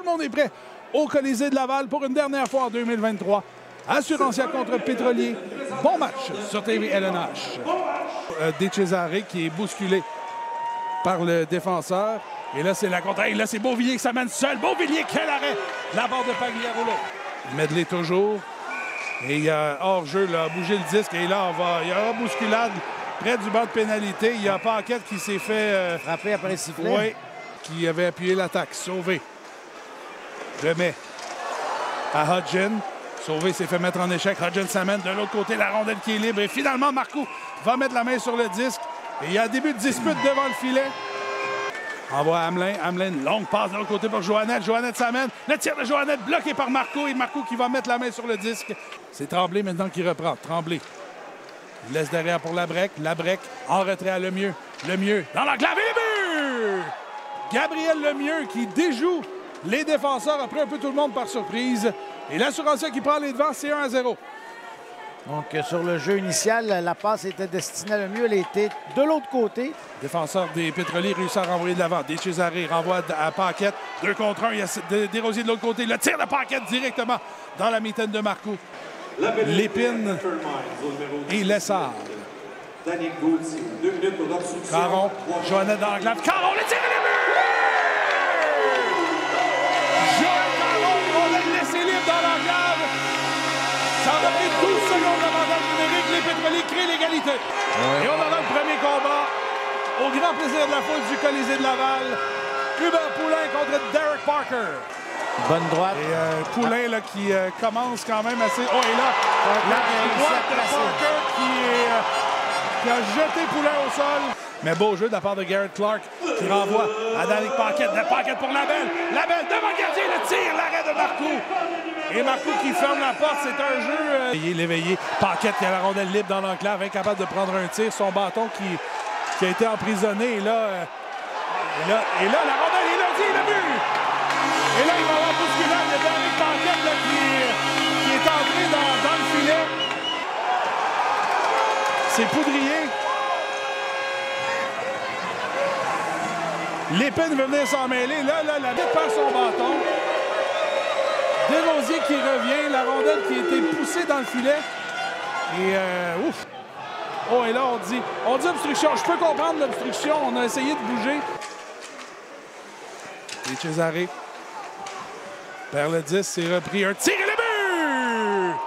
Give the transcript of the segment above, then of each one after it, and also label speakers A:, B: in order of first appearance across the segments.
A: le monde est prêt au Colisée de Laval pour une dernière fois en 2023. Assurantia contre Pétrolier. Bon match sur TV LNH. De Cesare qui est bousculé par le défenseur. Et là, c'est la contre. Et là, c'est Beauvillier qui s'amène seul. Beauvillier, quel arrêt! La barre de Pagliarulo. Medley toujours. Et il y a hors-jeu, là, a bougé le disque. Et là, il y aura bousculade près du banc de pénalité. Il y a Paquette qui s'est fait...
B: frapper après le sifflet.
A: Oui, qui avait appuyé l'attaque. Sauvé. Remet à Hodgin. Sauvé s'est fait mettre en échec. Hodgin s'amène de l'autre côté. La rondelle qui est libre. Et finalement, Marcoux va mettre la main sur le disque. Et il y a un début de dispute devant le filet. Envoie Hamelin. Hamelin, longue passe de l'autre côté pour Joannette. Joannette s'amène. Le tir de Joannette bloqué par Marcoux. Et Marcoux qui va mettre la main sur le disque. C'est Tremblay maintenant qui reprend. Tremblay. Il laisse derrière pour Labrec. Labrec en retrait à Lemieux. Lemieux dans l'enclave et le but! Gabriel Lemieux qui déjoue les défenseurs après un peu tout le monde par surprise. Et l'Assurantia qui prend les devants, c'est 1-0.
B: Donc, sur le jeu initial, la passe était destinée à Lemieux. Elle était de l'autre côté.
A: Défenseur des Pétroliers réussit à renvoyer de l'avant. De Cesare renvoie à Paquette. 2 contre 1. Il y a Desrosiers de l'autre côté. Le tir de Paquette directement dans la mitaine de Marcoux. Lépine et Lessard. Caron. Joannette dans l'enclave. Caron, le tir et le but! Joël Caron, on l'a laissé libre dans l'enclave. Ça a pris 12 secondes d'avantage numérique. Les Pétroliers créent l'égalité. Et on a le premier combat. Au grand plaisir de la foule du Colisée de Laval. Hubert Poulain contre Derek Parker.
B: Bonne droite.
A: Et Poulain là, qui commence quand même assez... Oh, et là, la droite de Parker qui a jeté Poulain au sol. Mais beau jeu de la part de Garrett Clark qui renvoie à Danick Paquette. Paquette pour Labelle. Labelle devant le gardien, le tir, l'arrêt de Marcoux. Et Marcoux qui ferme la porte, c'est un jeu... L'éveillé. Paquette qui a la rondelle libre dans l'enclave, incapable de prendre un tir. Son bâton qui a été emprisonné. Et là, la rondelle, il a dit le but! Et là, il va y avoir bousculade de Danick Paquette là, qui est entré dans le filet. C'est Poudrier. Lépine veut venir s'en mêler. Là, la bête perd son bâton. Desrosiers qui revient. La rondelle qui a été poussée dans le filet. Et ouf! Oh, et là, on dit obstruction. Je peux comprendre l'obstruction. On a essayé de bouger. Et Cesare perd le 10. C'est repris. Un tir et le but!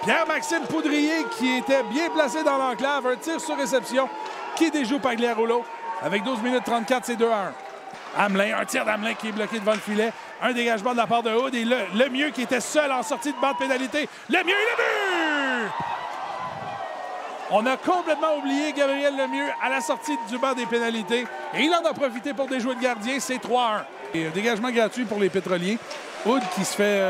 A: Pierre-Maxime Poudrier qui était bien placé dans l'enclave. Un tir sur réception qui déjoue Pagliarulo. Avec 12 minutes 34, c'est 2-1. Hamelin, un tir d'Hamelin qui est bloqué devant le filet. Un dégagement de la part de Hood. Et le mieux qui était seul en sortie de banc de pénalité. Le mieux et le but! On a complètement oublié Gabriel Lemieux à la sortie du banc des pénalités. Et il en a profité pour déjouer le gardien. C'est 3-1. Et un dégagement gratuit pour les Pétroliers. Hood qui se fait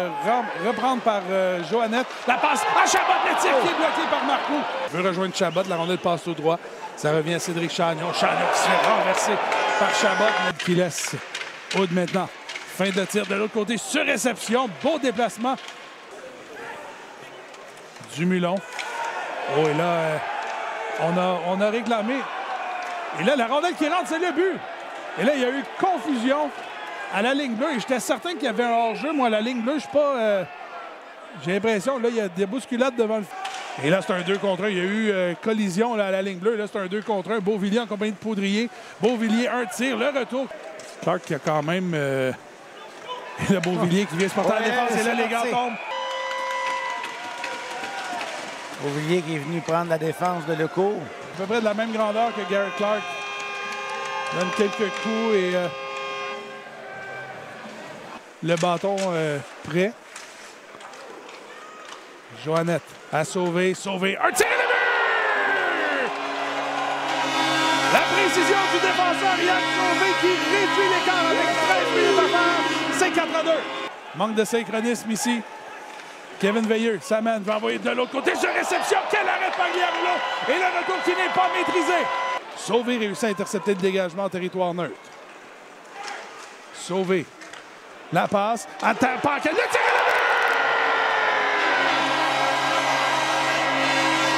A: reprendre par Joannette. La passe à Chabot, le tir qui est bloqué par Marcoux. Il veut rejoindre Chabot. La rondelle passe tout droit. Ça revient à Cédric Chagnon. Chagnon qui se fait renverser par Chabot. Qui laisse Hood maintenant. Fin de tir de l'autre côté sur réception. Beau déplacement. Dumulon. Oh, et là, on a réclamé. Et là, la rondelle qui rentre, c'est le but. Et là, il y a eu confusion à la ligne bleue. Et j'étais certain qu'il y avait un hors-jeu. Moi, à la ligne bleue, je ne suis pas... J'ai l'impression, là, il y a des bousculades devant le... Et là, c'est un 2 contre 1. Il y a eu collision là, à la ligne bleue. Là, c'est un 2 contre 1. Beauvillier en compagnie de Poudrier. Beauvillier, un tir. Le retour. Clark qui a quand même... le Beauvillier qui vient se porter à la défense. Et là, les gars tombent.
B: Beauvillier qui est venu prendre la défense de Lecourt.
A: À peu près de la même grandeur que Garrett Clark. Donne quelques coups et... le bâton prêt. Joannette a sauvé. Un tir et le but! La précision du défenseur Yann Sauvé qui réduit l'écart avec 13 minutes à faire. C'est 4-2. Manque de synchronisme ici. Kevin Veilleux s'amène, va envoyer de l'autre côté sur réception. Quel arrêt de Pagliarulo! Et le retour qui n'est pas maîtrisé. Sauvé réussit à intercepter le dégagement en territoire neutre. Sauvé. La passe. Attends, Paquette. Le tir et le but!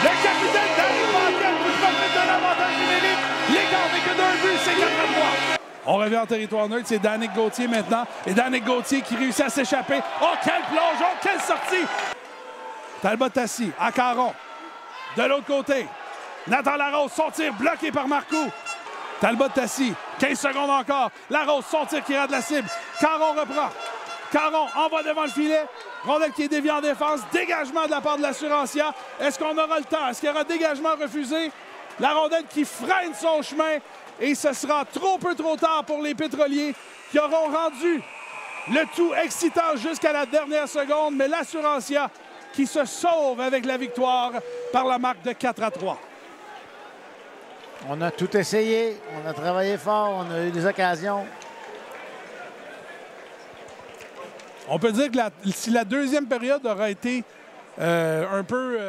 A: Le capitaine Danick Paquette qui profite de l'avantage numérique. L'écart n'est que d'un but, c'est 4-3. On revient en territoire neutre. C'est Danick Gauthier maintenant. Et Danick Gauthier qui réussit à s'échapper. Oh, quel plongeon! Quelle sortie! Talbot assis à Caron. De l'autre côté, Nathan Larose, son tir bloqué par Marcoux. Talbot assis. 15 secondes encore. Larose, son tir qui rate la cible. Caron reprend. Caron envoie devant le filet. Rondelle qui est déviée en défense. Dégagement de la part de l'Assurancia. Est-ce qu'on aura le temps? Est-ce qu'il y aura dégagement refusé? La rondelle qui freine son chemin. Et ce sera trop tard pour les pétroliers qui auront rendu le tout excitant jusqu'à la dernière seconde. Mais l'Assurancia qui se sauve avec la victoire par la marque de 4-3.
B: On a tout essayé. On a travaillé fort. On a eu des occasions.
A: On peut dire que si la deuxième période aura été un peu